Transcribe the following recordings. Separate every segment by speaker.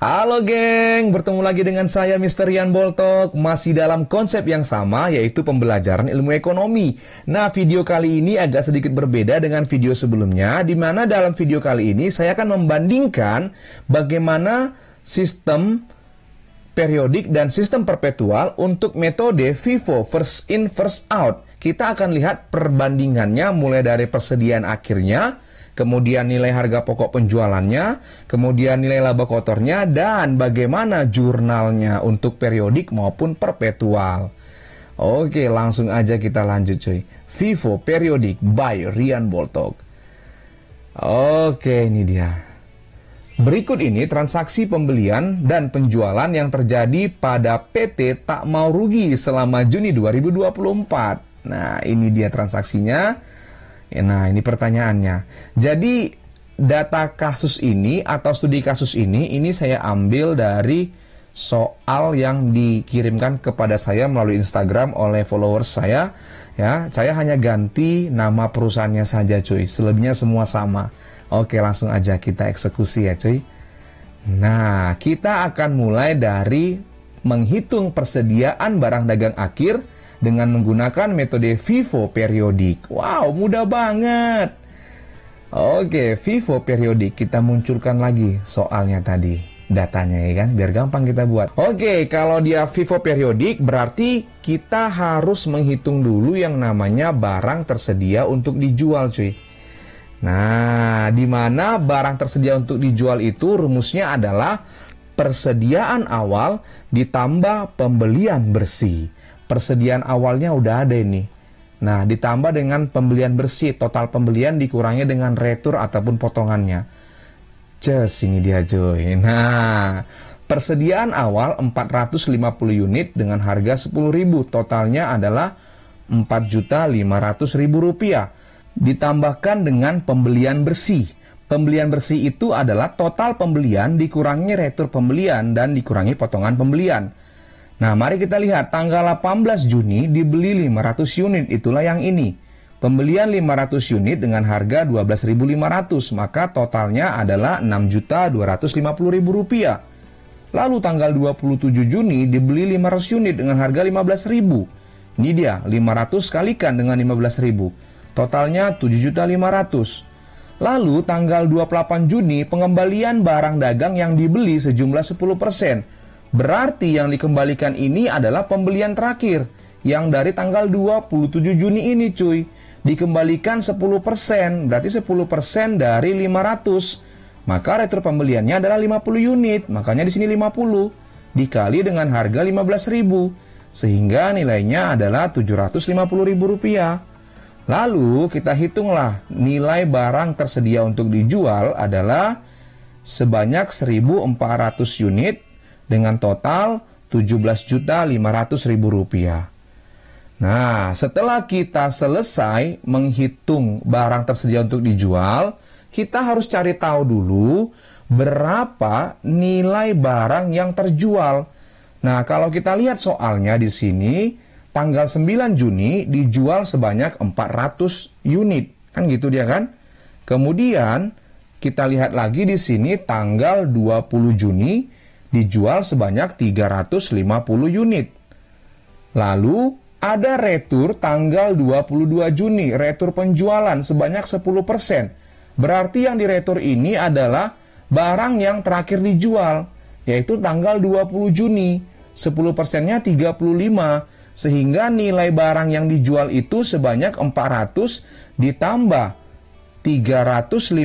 Speaker 1: Halo geng, bertemu lagi dengan saya Mr. Rian Boltok. Masih dalam konsep yang sama, yaitu pembelajaran ilmu ekonomi. Nah, video kali ini agak sedikit berbeda dengan video sebelumnya, di mana dalam video kali ini saya akan membandingkan bagaimana sistem periodik dan sistem perpetual untuk metode FIFO, first in first out. Kita akan lihat perbandingannya mulai dari persediaan akhirnya, kemudian nilai harga pokok penjualannya, kemudian nilai laba kotornya, dan bagaimana jurnalnya untuk periodik maupun perpetual. Oke, langsung aja kita lanjut cuy. FIFO periodik by Rian Boltok. Oke, ini dia. Berikut ini transaksi pembelian dan penjualan yang terjadi pada PT Tak Mau Rugi selama Juni 2024. Nah, ini dia transaksinya. Nah, ini pertanyaannya. Jadi, data kasus ini atau studi kasus ini saya ambil dari soal yang dikirimkan kepada saya melalui Instagram oleh followers saya. Ya, saya hanya ganti nama perusahaannya saja, cuy. Selebihnya semua sama. Oke, langsung aja kita eksekusi ya, cuy. Nah, kita akan mulai dari menghitung persediaan barang dagang akhir dengan menggunakan metode FIFO periodik. Wow, mudah banget. Oke, FIFO periodik. Kita munculkan lagi soalnya tadi, datanya ya kan, biar gampang kita buat. Oke, kalau dia FIFO periodik berarti kita harus menghitung dulu yang namanya barang tersedia untuk dijual, cuy. Nah, di mana barang tersedia untuk dijual itu rumusnya adalah persediaan awal ditambah pembelian bersih. Persediaan awalnya udah ada ini. Nah, ditambah dengan pembelian bersih, total pembelian dikurangi dengan retur ataupun potongannya. Ini dia cuy. Nah, persediaan awal 450 unit dengan harga 10.000, totalnya adalah 4.500.000 rupiah. Ditambahkan dengan pembelian bersih. Pembelian bersih itu adalah total pembelian dikurangi retur pembelian dan dikurangi potongan pembelian. Nah, mari kita lihat tanggal 18 Juni dibeli 500 unit, itulah yang ini. Pembelian 500 unit dengan harga 12.500, maka totalnya adalah 6.250.000 rupiah. Lalu tanggal 27 Juni dibeli 500 unit dengan harga 15.000. Ini dia, 500 kalikan dengan 15.000. Totalnya 7.500.000. Lalu tanggal 28 Juni pengembalian barang dagang yang dibeli sejumlah 10%. Berarti yang dikembalikan ini adalah pembelian terakhir yang dari tanggal 27 Juni ini cuy. Dikembalikan 10%, berarti 10% dari 500. Maka retur pembeliannya adalah 50 unit, makanya di sini 50 dikali dengan harga 15.000 sehingga nilainya adalah 750.000 rupiah. Lalu kita hitunglah nilai barang tersedia untuk dijual adalah sebanyak 1.400 unit dengan total 17.500.000 rupiah. Nah, setelah kita selesai menghitung barang tersedia untuk dijual, kita harus cari tahu dulu berapa nilai barang yang terjual. Nah, kalau kita lihat soalnya di sini, tanggal 9 Juni dijual sebanyak 400 unit. Kan gitu dia kan? Kemudian kita lihat lagi di sini tanggal 20 Juni dijual sebanyak 350 unit. Lalu ada retur tanggal 22 Juni, retur penjualan sebanyak 10%. Berarti yang diretur ini adalah barang yang terakhir dijual, yaitu tanggal 20 Juni. 10%-nya 35, sehingga nilai barang yang dijual itu sebanyak 400 ditambah 350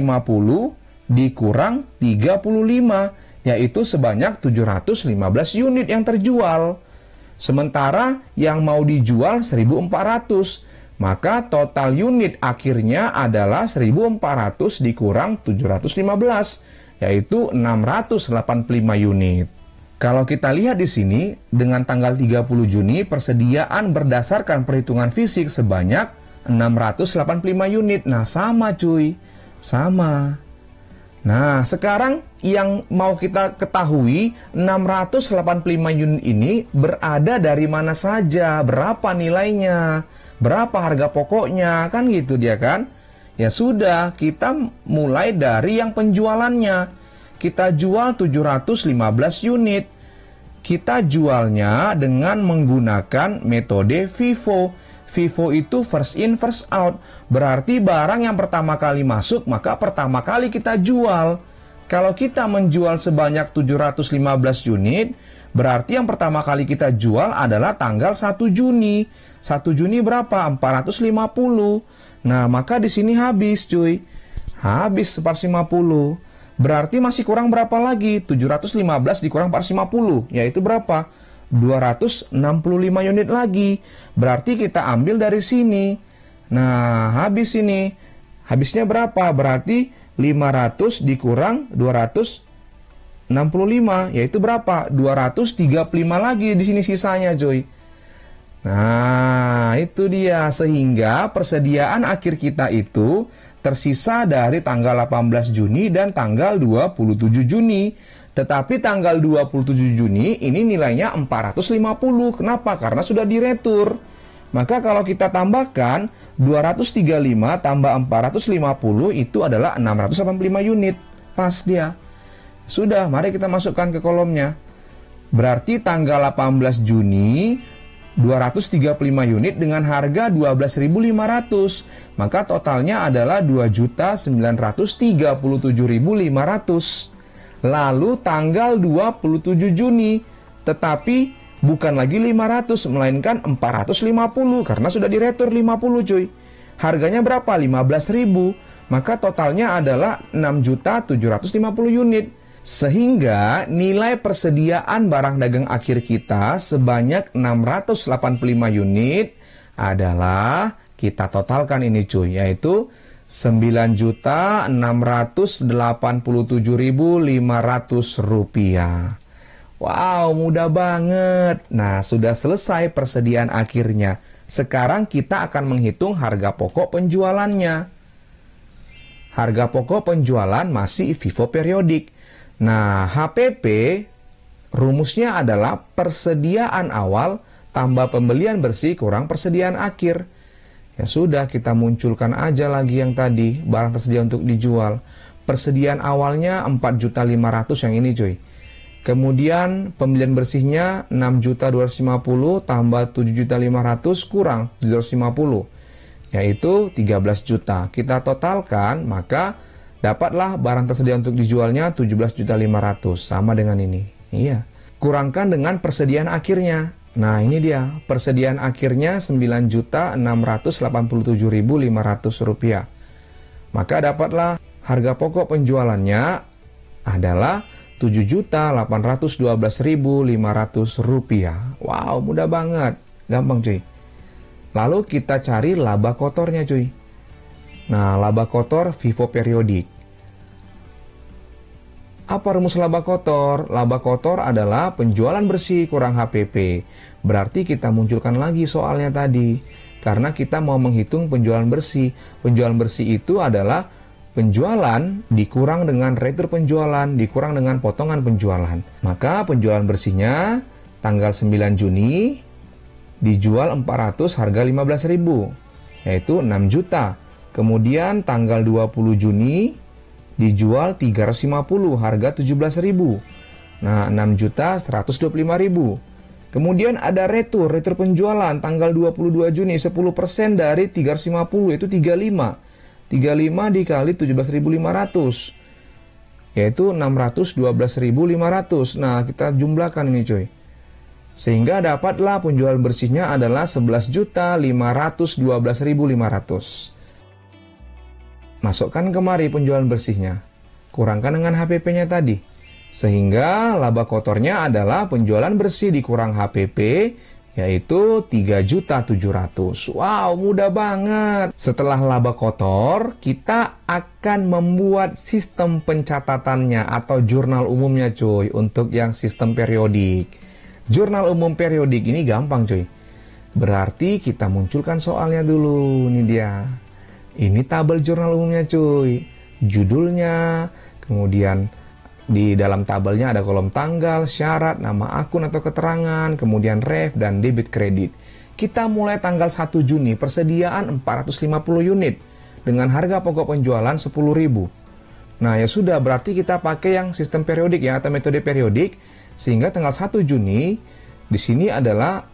Speaker 1: dikurang 35, yaitu sebanyak 715 unit yang terjual. Sementara yang mau dijual 1.400, maka total unit akhirnya adalah 1.400 dikurang 715, yaitu 685 unit. Kalau kita lihat di sini, dengan tanggal 30 Juni persediaan berdasarkan perhitungan fisik sebanyak 685 unit. Nah, sama cuy, sama. Nah, sekarang yang mau kita ketahui 685 unit ini berada dari mana saja, berapa nilainya, berapa harga pokoknya, kan gitu dia kan? Ya sudah, kita mulai dari yang penjualannya. kita jual 715 unit. Kita jualnya dengan menggunakan metode FIFO. FIFO itu first in, first out. Berarti barang yang pertama kali masuk, maka pertama kali kita jual. Kalau kita menjual sebanyak 715 unit, berarti yang pertama kali kita jual adalah tanggal 1 Juni. 1 Juni berapa? 450. Nah, maka di sini habis, cuy. Habis 450. Berarti masih kurang berapa lagi? 715 dikurang 450, yaitu berapa? 265 unit lagi. Berarti kita ambil dari sini. Nah, habis ini. Habisnya berapa? Berarti 500 dikurang 265, yaitu berapa? 235 lagi di sini sisanya, cuy. Nah, itu dia. Sehingga persediaan akhir kita itu tersisa dari tanggal 18 Juni dan tanggal 27 Juni. Tetapi tanggal 27 Juni ini nilainya 450. Kenapa? Karena sudah diretur. Maka kalau kita tambahkan 235 tambah 450 itu adalah 685 unit. Pas dia. Sudah, mari kita masukkan ke kolomnya. Berarti tanggal 18 Juni 235 unit dengan harga 12.500. Maka totalnya adalah 2.937.500. Lalu tanggal 27 Juni, tetapi bukan lagi 500 melainkan 450 karena sudah diretur 50, cuy. Harganya berapa? 15.000. Maka totalnya adalah 6.750 unit. Sehingga nilai persediaan barang dagang akhir kita sebanyak 685 unit adalah, kita totalkan ini cuy, yaitu 9.687.500 rupiah. Wow, mudah banget. Nah, sudah selesai persediaan akhirnya. Sekarang kita akan menghitung harga pokok penjualannya. Harga pokok penjualan masih FIFO periodik. Nah, HPP rumusnya adalah persediaan awal tambah pembelian bersih kurang persediaan akhir. Ya sudah, kita munculkan aja lagi yang tadi, barang tersedia untuk dijual. Persediaan awalnya 4.500.000 yang ini, cuy. Kemudian pembelian bersihnya 6.250 tambah 7.500 kurang 750, yaitu 13 juta. Kita totalkan, maka dapatlah barang tersedia untuk dijualnya 17.500.000, sama dengan ini. Iya. Kurangkan dengan persediaan akhirnya. Nah, ini dia. Persediaan akhirnya 9.687.500 rupiah. Maka dapatlah harga pokok penjualannya adalah 7.812.500 rupiah. Wow, mudah banget. Gampang, cuy. Lalu kita cari laba kotornya, cuy. Nah, laba kotor FIFO periodik. Apa rumus laba kotor? Laba kotor adalah penjualan bersih kurang HPP. Berarti kita munculkan lagi soalnya tadi. Karena kita mau menghitung penjualan bersih. Penjualan bersih itu adalah penjualan dikurang dengan retur penjualan, dikurang dengan potongan penjualan. Maka penjualan bersihnya tanggal 9 Juni dijual 400 harga 15.000, yaitu 6 juta. Kemudian tanggal 20 Juni dijual 350 harga 17.000. Nah, 6.125.000. Kemudian ada retur penjualan tanggal 22 Juni 10% dari 350, yaitu 35. 35 dikali 17.500, yaitu 612.500. Nah, kita jumlahkan ini, cuy. Sehingga dapatlah penjualan bersihnya adalah 11.512.500. Masukkan kemari penjualan bersihnya. Kurangkan dengan HPP-nya tadi. Sehingga laba kotornya adalah penjualan bersih dikurang HPP, yaitu 3.700.000. Wow, mudah banget. Setelah laba kotor, kita akan membuat sistem pencatatannya atau jurnal umumnya, cuy, untuk yang sistem periodik. Jurnal umum periodik ini gampang, cuy. Berarti kita munculkan soalnya dulu. Ini dia. Ini tabel jurnal umumnya, cuy. Judulnya, kemudian di dalam tabelnya ada kolom tanggal, syarat, nama akun atau keterangan, kemudian ref dan debit kredit. Kita mulai tanggal 1 Juni, persediaan 450 unit dengan harga pokok penjualan 10.000. Nah, ya sudah, berarti kita pakai yang sistem periodik ya, atau metode periodik, sehingga tanggal 1 Juni di sini adalah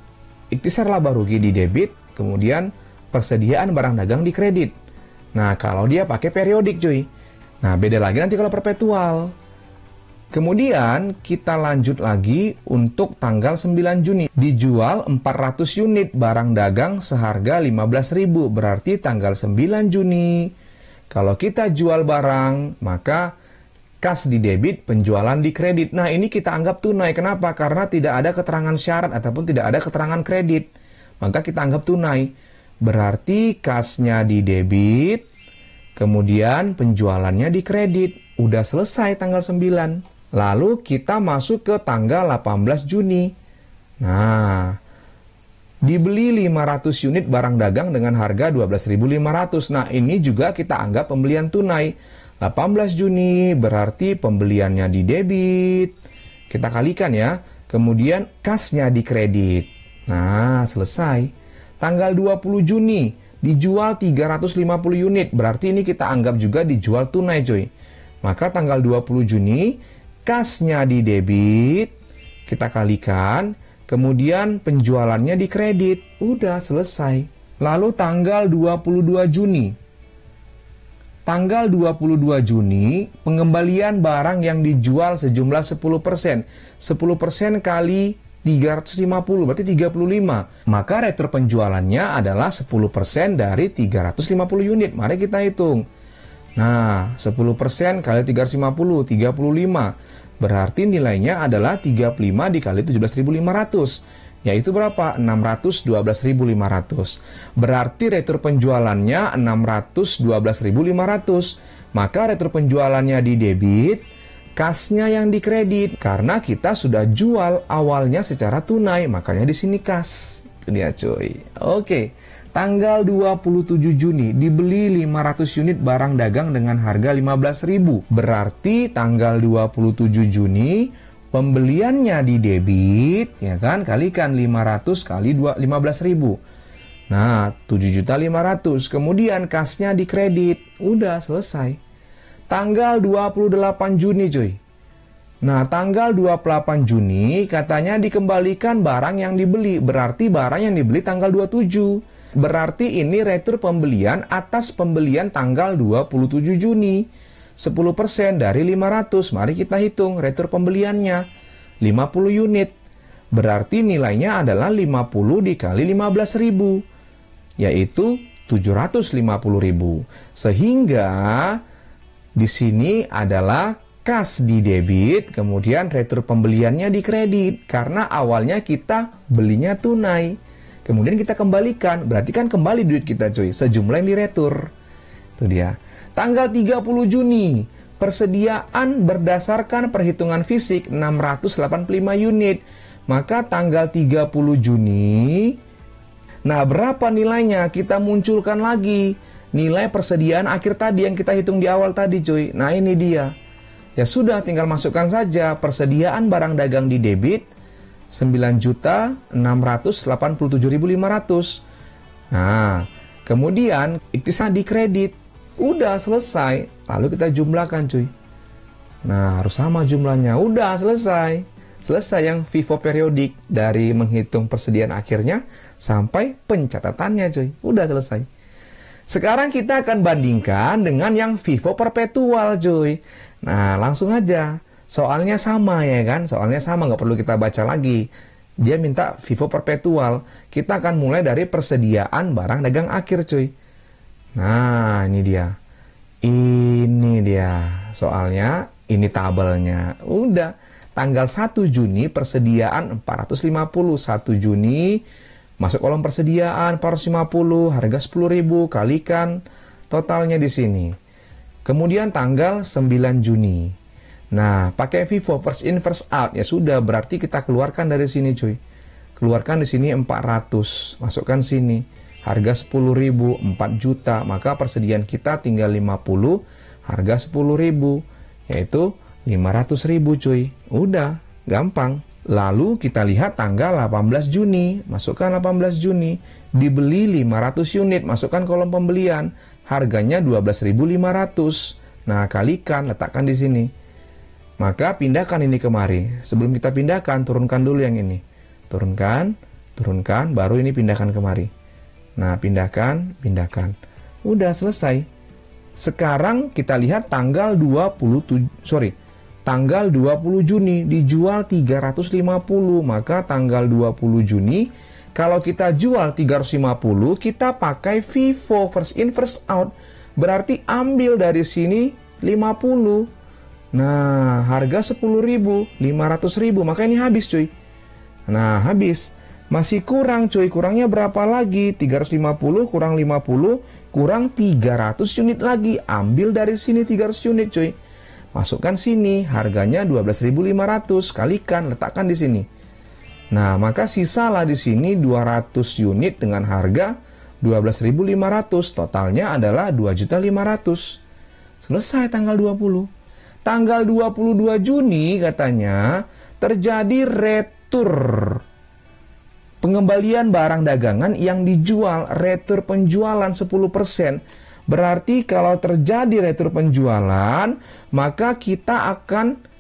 Speaker 1: ikhtisar laba rugi di debit, kemudian persediaan barang dagang di kredit. Nah, kalau dia pakai periodik, cuy. Nah, beda lagi nanti kalau perpetual. Kemudian kita lanjut lagi untuk tanggal 9 Juni. Dijual 400 unit barang dagang seharga 15.000. Berarti tanggal 9 Juni. Kalau kita jual barang, maka kas di debit, penjualan di kredit. Nah, ini kita anggap tunai. Kenapa? Karena tidak ada keterangan syarat ataupun tidak ada keterangan kredit. Maka kita anggap tunai. Berarti kasnya di debit, kemudian penjualannya di kredit. Udah selesai tanggal 9. Lalu kita masuk ke tanggal 18 Juni. Nah, dibeli 500 unit barang dagang dengan harga 12.500. Nah, ini juga kita anggap pembelian tunai. 18 Juni berarti pembeliannya di debit. Kita kalikan ya. Kemudian kasnya di kredit. Nah, selesai. Tanggal 20 Juni dijual 350 unit. Berarti ini kita anggap juga dijual tunai, coy. Maka tanggal 20 Juni kasnya di debit, kita kalikan, kemudian penjualannya di kredit. Udah selesai. Lalu tanggal 22 Juni. Tanggal 22 Juni, pengembalian barang yang dijual sejumlah 10%. 10% kali 350, berarti 35. Maka retur penjualannya adalah 10% dari 350 unit. Mari kita hitung. Nah, 10% kali 350, 35. Berarti nilainya adalah 35 dikali 17.500. Yaitu berapa? 612.500. Berarti retur penjualannya 612.500. Maka retur penjualannya di debit, kasnya yang di kredit. Karena kita sudah jual awalnya secara tunai, makanya di sini kas. Itu dia, cuy. Oke. Tanggal 27 Juni dibeli 500 unit barang dagang dengan harga 15.000. Berarti tanggal 27 Juni pembeliannya di debit, ya kan? Kalikan 500 kali 15.000. Nah, 7.500.000. Kemudian kasnya di kredit. Udah selesai. Tanggal 28 Juni, cuy. Nah, tanggal 28 Juni katanya dikembalikan barang yang dibeli. Berarti barang yang dibeli tanggal 27. Berarti ini retur pembelian atas pembelian tanggal 27 Juni. 10% dari 500. Mari kita hitung retur pembeliannya. 50 unit. Berarti nilainya adalah 50 dikali 15.000. Yaitu 750.000. Sehingga di sini adalah kas di debit, kemudian retur pembeliannya di kredit. Karena awalnya kita belinya tunai. Kemudian kita kembalikan, berarti kan kembali duit kita, cuy, sejumlah yang diretur. Itu dia. Tanggal 30 Juni, persediaan berdasarkan perhitungan fisik 685 unit. Maka tanggal 30 Juni, nah berapa nilainya? Kita munculkan lagi nilai persediaan akhir tadi yang kita hitung di awal tadi, cuy. Nah, ini dia. Ya sudah, tinggal masukkan saja persediaan barang dagang di debit 9.687.500. Nah, kemudian ikhtisar di kredit. Udah selesai. Lalu kita jumlahkan, cuy. Nah, harus sama jumlahnya. Udah selesai. Selesai yang FIFO periodik dari menghitung persediaan akhirnya sampai pencatatannya, cuy. Udah selesai. Sekarang kita akan bandingkan dengan yang FIFO perpetual, cuy. Nah, langsung aja. Soalnya sama, ya kan? Soalnya sama, nggak perlu kita baca lagi. Dia minta FIFO perpetual. Kita akan mulai dari persediaan barang dagang akhir, cuy. Nah, ini dia. Ini dia soalnya, ini tabelnya. Udah, tanggal 1 Juni persediaan 450. 1 Juni masuk kolom persediaan 450, harga 10.000, kalikan totalnya di sini. Kemudian tanggal 9 Juni. Nah, pakai FIFO first in first out, ya sudah, berarti kita keluarkan dari sini, cuy. Keluarkan di sini 400, masukkan sini. Harga 10.000, 4 juta, maka persediaan kita tinggal 50, harga 10.000, yaitu 500.000, cuy. Udah, gampang. Lalu kita lihat tanggal 18 Juni, masukkan 18 Juni, dibeli 500 unit, masukkan kolom pembelian, harganya 12.500. Nah, kalikan, letakkan di sini. Maka pindahkan ini kemari. Sebelum kita pindahkan, turunkan dulu yang ini. Turunkan, turunkan, baru ini pindahkan kemari. Nah, pindahkan, pindahkan. Udah selesai. Sekarang kita lihat tanggal 20 Juni dijual 350. Maka tanggal 20 Juni kalau kita jual 350, kita pakai FIFO first in first out. Berarti ambil dari sini 50. Nah, harga 10.000, 500.000, maka ini habis cuy. Nah, habis. Masih kurang cuy, kurangnya berapa lagi? 350 kurang 50 kurang 300 unit lagi. Ambil dari sini 300 unit cuy. Masukkan sini, harganya 12.500, kalikan, letakkan di sini. Nah, maka sisalah di sini 200 unit dengan harga 12.500, totalnya adalah 2.500.000. Selesai tanggal 20. Tanggal 22 Juni katanya terjadi retur. Pengembalian barang dagangan yang dijual, retur penjualan 10%. Berarti kalau terjadi retur penjualan, maka kita akan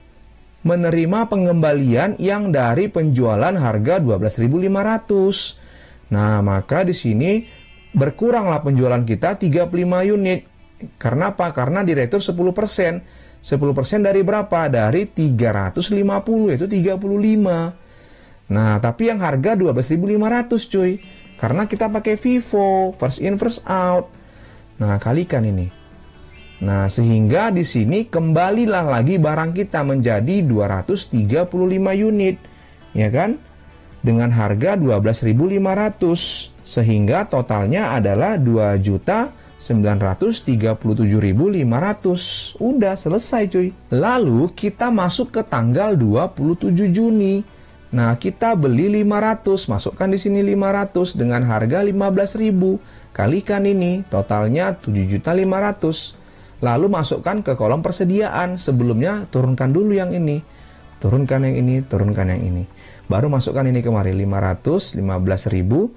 Speaker 1: menerima pengembalian yang dari penjualan harga 12.500. Nah, maka di sini berkuranglah penjualan kita 35 unit. Karena apa? Karena diretur 10%. 10% dari berapa? Dari 350, yaitu 35. Nah, tapi yang harga 12.500 cuy. Karena kita pakai FIFO, first in first out. Nah, kalikan ini. Nah, sehingga di sini kembalilah lagi barang kita menjadi 235 unit. Ya kan? Dengan harga 12.500. Sehingga totalnya adalah 2.937.500. Udah selesai cuy. Lalu kita masuk ke tanggal 27 Juni. Nah, kita beli 500, masukkan di sini 500 dengan harga 15.000. Kalikan ini, totalnya 7.500.000. Lalu masukkan ke kolom persediaan. Sebelumnya turunkan dulu yang ini. Turunkan yang ini, turunkan yang ini. Baru masukkan ini kemari, 500, 15.000,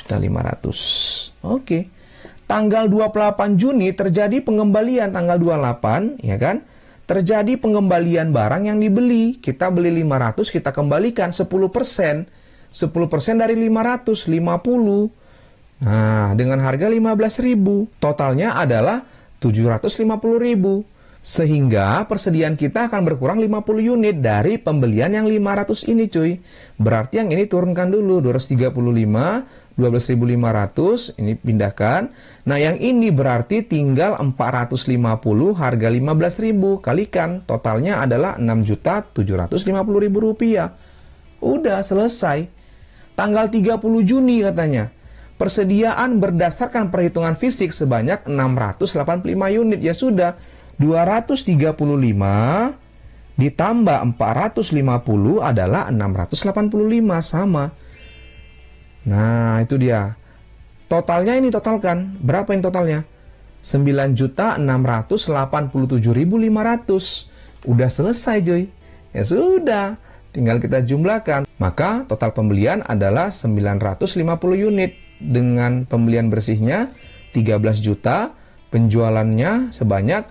Speaker 1: 7.500.000. Oke. Tanggal 28 Juni terjadi pengembalian tanggal 28, ya kan? Terjadi pengembalian barang yang dibeli. Kita beli 500, kita kembalikan 10%. 10% dari 500, 50. Nah, dengan harga 15.000. Totalnya adalah 750.000. Sehingga persediaan kita akan berkurang 50 unit dari pembelian yang 500 ini cuy. Berarti yang ini turunkan dulu, 235, 12.500, ini pindahkan. Nah, yang ini berarti tinggal 450, harga 15.000, kalikan, totalnya adalah 6.750.000 rupiah. Udah selesai. Tanggal 30 Juni katanya, persediaan berdasarkan perhitungan fisik sebanyak 685 unit. Ya sudah, 235 ditambah 450 adalah 685, sama. Nah, itu dia. Totalnya ini totalkan. Berapa yang totalnya? 9.687.500. Udah selesai, Joy. Ya sudah. Tinggal kita jumlahkan. Maka total pembelian adalah 950 unit. Dengan pembelian bersihnya 13 juta. Penjualannya sebanyak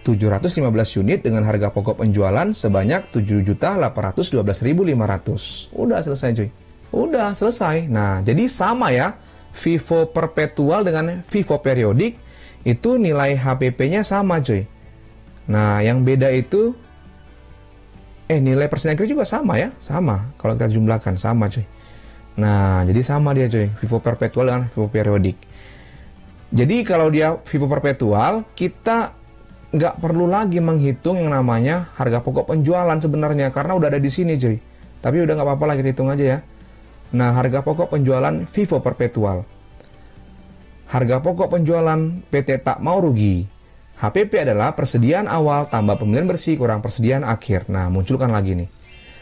Speaker 1: 715 unit dengan harga pokok penjualan sebanyak 7.812.500. Udah selesai, Joy. Udah selesai. Nah, jadi sama ya, FIFO perpetual dengan FIFO periodik itu nilai HPP-nya sama cuy. Nah, yang beda itu nilai persen akhir juga sama ya, sama. Kalau kita jumlahkan sama cuy. Nah, jadi sama dia cuy, FIFO perpetual dengan FIFO periodik. Jadi kalau dia FIFO perpetual, kita nggak perlu lagi menghitung yang namanya harga pokok penjualan sebenarnya, karena udah ada di sini cuy. Tapi udah nggak apa-apa lah, kita hitung aja ya. Nah, harga pokok penjualan FIFO perpetual. Harga pokok penjualan PT Tak Mau Rugi. HPP adalah persediaan awal tambah pembelian bersih kurang persediaan akhir. Nah, munculkan lagi nih.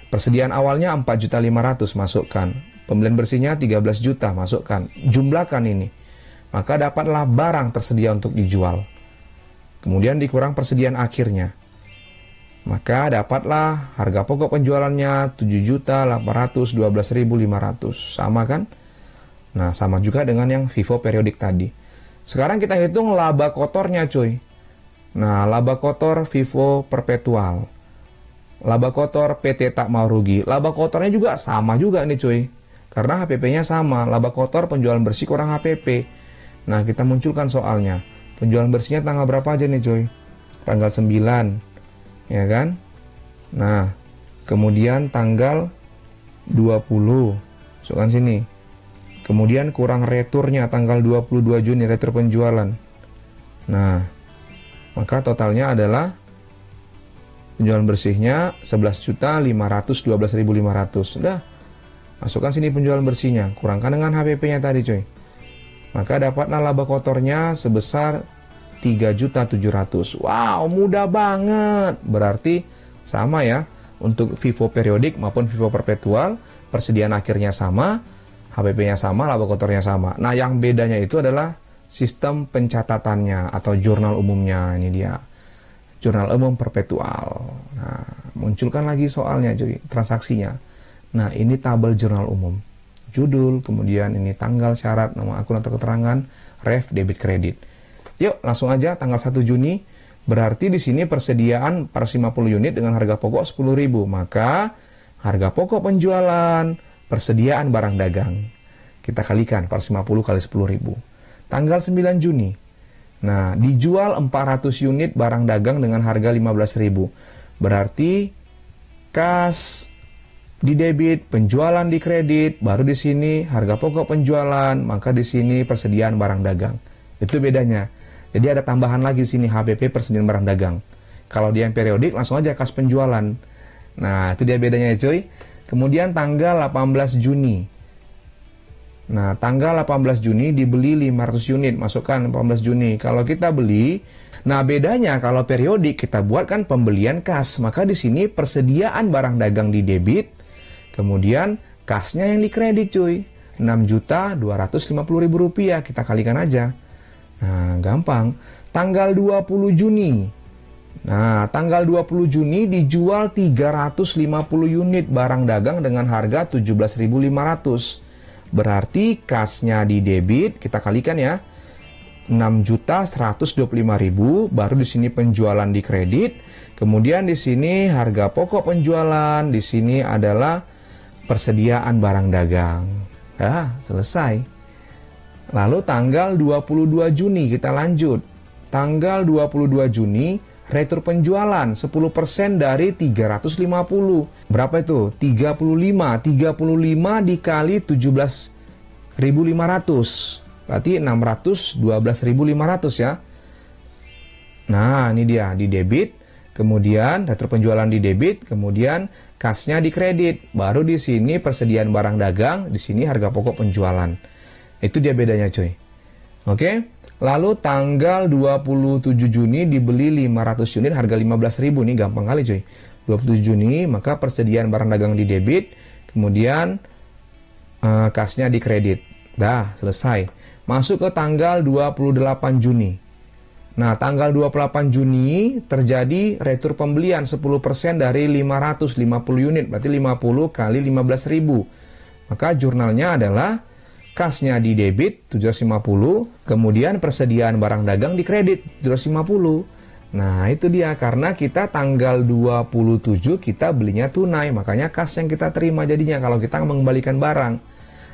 Speaker 1: Persediaan awalnya 4.500.000, masukkan. Pembelian bersihnya 13 juta, masukkan. Jumlahkan ini. Maka dapatlah barang tersedia untuk dijual. Kemudian dikurang persediaan akhirnya. Maka dapatlah harga pokok penjualannya 7.812.500. Sama kan? Nah, sama juga dengan yang FIFO periodik tadi. Sekarang kita hitung laba kotornya cuy. Nah, laba kotor Vivo Perpetual. Laba kotor PT Tak Mau Rugi. Laba kotornya juga sama juga nih cuy. Karena HPP-nya sama. Laba kotor penjualan bersih kurang HPP. Nah, kita munculkan soalnya. Penjualan bersihnya tanggal berapa aja nih cuy? Tanggal 9. Ya kan? Nah, kemudian tanggal 20. Masukkan sini. Kemudian kurang returnya tanggal 22 Juni, retur penjualan. Nah, maka totalnya adalah penjualan bersihnya 11.512.500. Udah. Masukkan sini penjualan bersihnya, kurangkan dengan HPP-nya tadi cuy. Maka dapatlah laba kotornya sebesar 3.700.000. Wow, mudah banget. Berarti sama ya untuk Vivo periodik maupun Vivo perpetual, persediaan akhirnya sama, HPP-nya sama, laba kotornya sama. Nah, yang bedanya itu adalah sistem pencatatannya atau jurnal umumnya. Ini dia. Jurnal umum perpetual. Nah, munculkan lagi soalnya cuy, transaksinya. Nah, ini tabel jurnal umum. Judul, kemudian ini tanggal, syarat, nama akun atau keterangan, ref, debit, kredit. Yuk, langsung aja tanggal 1 Juni. Berarti di sini persediaan 450 unit dengan harga pokok 10.000. Maka harga pokok penjualan, persediaan barang dagang. Kita kalikan 450 kali 10.000. Tanggal 9 Juni. Nah, dijual 400 unit barang dagang dengan harga 15.000. Berarti kas di debit, penjualan di kredit, baru di sini harga pokok penjualan, maka di sini persediaan barang dagang. Itu bedanya. Jadi ada tambahan lagi di sini HPP persediaan barang dagang. Kalau dia yang periodik langsung aja kas penjualan. Nah, itu dia bedanya ya cuy. Kemudian tanggal 18 Juni. Nah, tanggal 18 Juni dibeli 500 unit, masukkan 18 Juni. Kalau kita beli, nah bedanya kalau periodik kita buatkan pembelian kas, maka di sini persediaan barang dagang di debit, kemudian kasnya yang di kredit cuy. 6.250.000 rupiah, kita kalikan aja. Nah, gampang. Tanggal 20 Juni. Nah, tanggal 20 Juni dijual 350 unit barang dagang dengan harga 17.500. Berarti kasnya di debit, kita kalikan ya. 6.125.000, baru di sini penjualan di kredit. Kemudian di sini harga pokok penjualan, di sini adalah persediaan barang dagang. Selesai. Lalu tanggal 22 Juni kita lanjut. Tanggal 22 Juni retur penjualan 10% dari 350. Berapa itu? 35 dikali 17.500. Berarti 612.500 ya. Nah, ini dia di debit, kemudian retur penjualan di debit, kemudian kasnya di kredit. Baru di sini persediaan barang dagang, di sini harga pokok penjualan. Itu dia bedanya, cuy. Oke? Lalu tanggal 27 Juni dibeli 500 unit harga 15.000. Nih gampang kali, cuy. 27 Juni, maka persediaan barang dagang di debit, kemudian kasnya di kredit. Dah, selesai. Masuk ke tanggal 28 Juni. Nah, tanggal 28 Juni terjadi retur pembelian 10% dari 550 unit. Berarti 50 kali 15.000. Maka jurnalnya adalah kasnya di debit 750, kemudian persediaan barang dagang di kredit 750. Nah, itu dia. Karena kita tanggal 27 kita belinya tunai. Makanya kas yang kita terima jadinya kalau kita mengembalikan barang.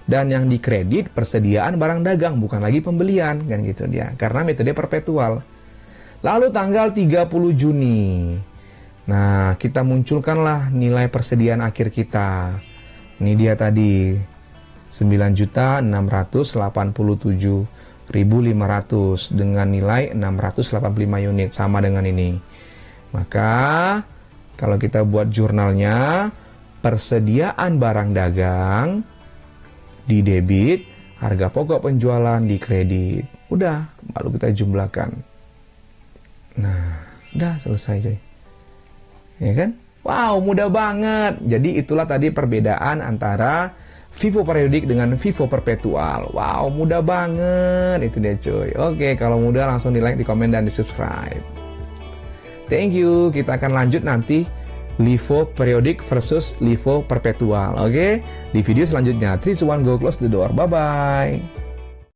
Speaker 1: Dan yang di kredit persediaan barang dagang, bukan lagi pembelian, kan gitu dia. Karena metode perpetual. Lalu tanggal 30 Juni. Nah, kita munculkanlah nilai persediaan akhir kita. Ini dia tadi. 9.687.500 dengan nilai 685 unit. Sama dengan ini. Maka, kalau kita buat jurnalnya, persediaan barang dagang di debit, harga pokok penjualan di kredit. Udah, baru kita jumlahkan. Nah, udah selesai coy. Ya kan? Wow, mudah banget. Jadi itulah tadi perbedaan antara Vivo periodik dengan Vivo perpetual. Wow, mudah banget. Itu dia coy. Oke, kalau mudah langsung di like, di komen, dan di subscribe. Thank you. Kita akan lanjut nanti Vivo periodik versus Vivo perpetual. Oke, di video selanjutnya. 3, 2, 1, go, close the door. Bye-bye.